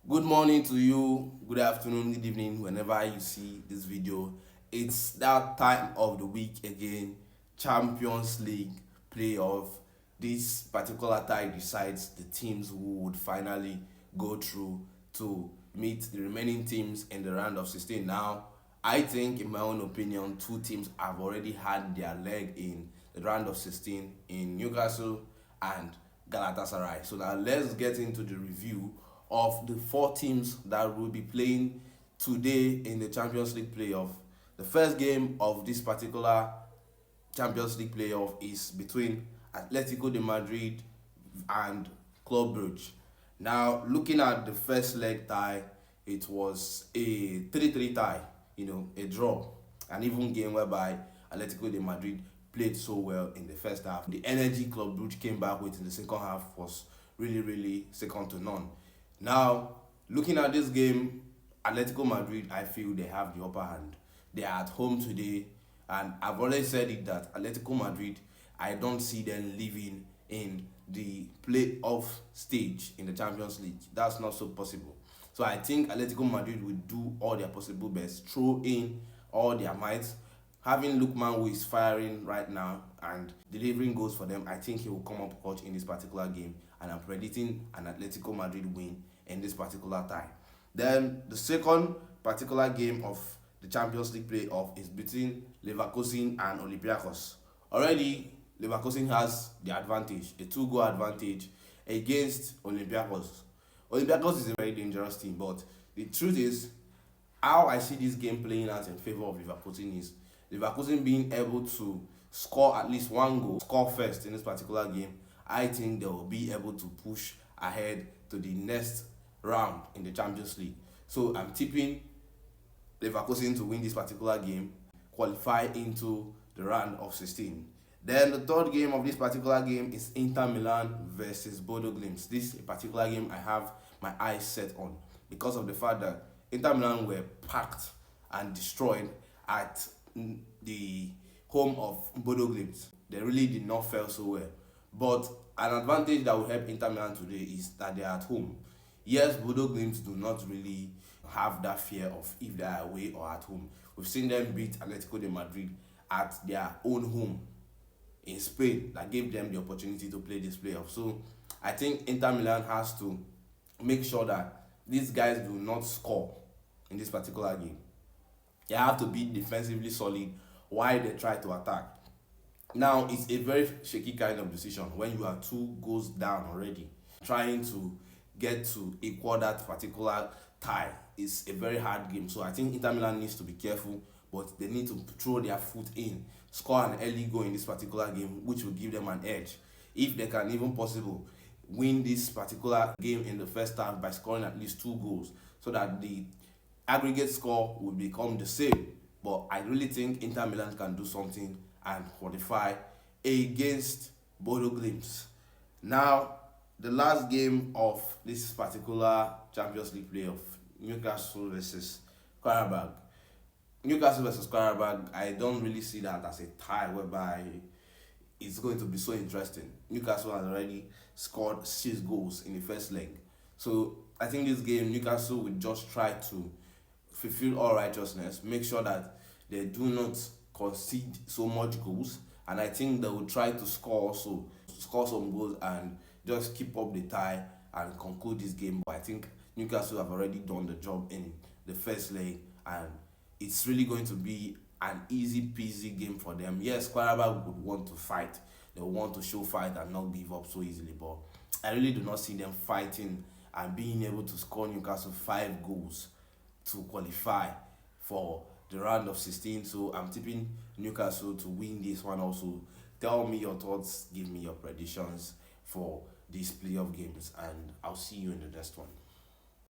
Good morning to you, good afternoon, good evening, whenever you see this video. It's that time of the week again, Champions League playoff. This particular tie decides the teams who would finally go through to meet the remaining teams in the round of 16. Now, I think, in my own opinion, two teams have already had their leg in the round of 16 in Newcastle and Galatasaray. So now let's get into the review of the four teams that will be playing today in the Champions League playoff. The first game of this particular Champions League playoff is between Atletico de Madrid and Club Brugge. Now, looking at the first leg tie, it was a 3-3 tie, a draw, an even game whereby Atletico de Madrid played so well in the first half. The energy Club Brugge came back with in the second half was really, really second to none. Now, looking at this game, Atletico Madrid, I feel they have the upper hand. They are at home today, and I've already said it that Atletico Madrid, I don't see them living in the playoff stage in the Champions League. That's not so possible. So I think Atletico Madrid will do all their possible best, throw in all their might. Having Lookman, who is firing right now and delivering goals for them, I think he will come up clutch in this particular game, and I'm predicting an Atletico Madrid win in this particular tie. Then the second particular game of the Champions League playoff is between Leverkusen and Olympiacos. Already, Leverkusen has the advantage, a two-goal advantage against Olympiacos. Olympiacos is a very dangerous team, but the truth is, how I see this game playing out in favor of Leverkusen is Leverkusen being able to score at least one goal, score first in this particular game. I think they will be able to push ahead to the next round in the Champions League. So I'm tipping Leverkusen to win this particular game, qualify into the round of 16. Then the third game of this particular game is Inter Milan versus Bodo Glimt. This particular game I have my eyes set on because of the fact that Inter Milan were packed and destroyed at the home of Bodo Glimt. They really did not fare so well. But an advantage that will help Inter Milan today is that they are at home. Yes, Bodo Glimt do not really have that fear of if they are away or at home. We've seen them beat Atletico de Madrid at their own home in Spain that gave them the opportunity to play this playoff. So I think Inter Milan has to make sure that these guys do not score in this particular game. They have to be defensively solid while they try to attack. Now, it's a very shaky kind of decision when you are 2 goals down already. Trying to get to equal that particular tie is a very hard game. So I think Inter Milan needs to be careful, but they need to throw their foot in, score an early goal in this particular game, which will give them an edge. If they can even possible win this particular game in the first half by scoring at least 2 goals, so that the aggregate score will become the same. But I really think Inter Milan can do something and qualify against Bodo Glimt. Now, the last game of this particular Champions League playoff, Newcastle versus Karabakh. Newcastle versus Karabakh, I don't really see that as a tie whereby it's going to be so interesting. Newcastle has already scored 6 goals in the first leg. So I think this game, Newcastle will just try to fulfill all righteousness, make sure that they do not concede so much goals, and I think they will try to score some goals and just keep up the tie and conclude this game. But I think Newcastle have already done the job in the first leg, and it's really going to be an easy peasy game for them. Yes, Qarabağ would want to fight. They want to show fight and not give up so easily, but I really do not see them fighting and being able to score Newcastle 5 goals to qualify for the round of 16. So I'm tipping Newcastle to win this one also. Tell me your thoughts, give me your predictions for these playoff games, and I'll see you in the next one.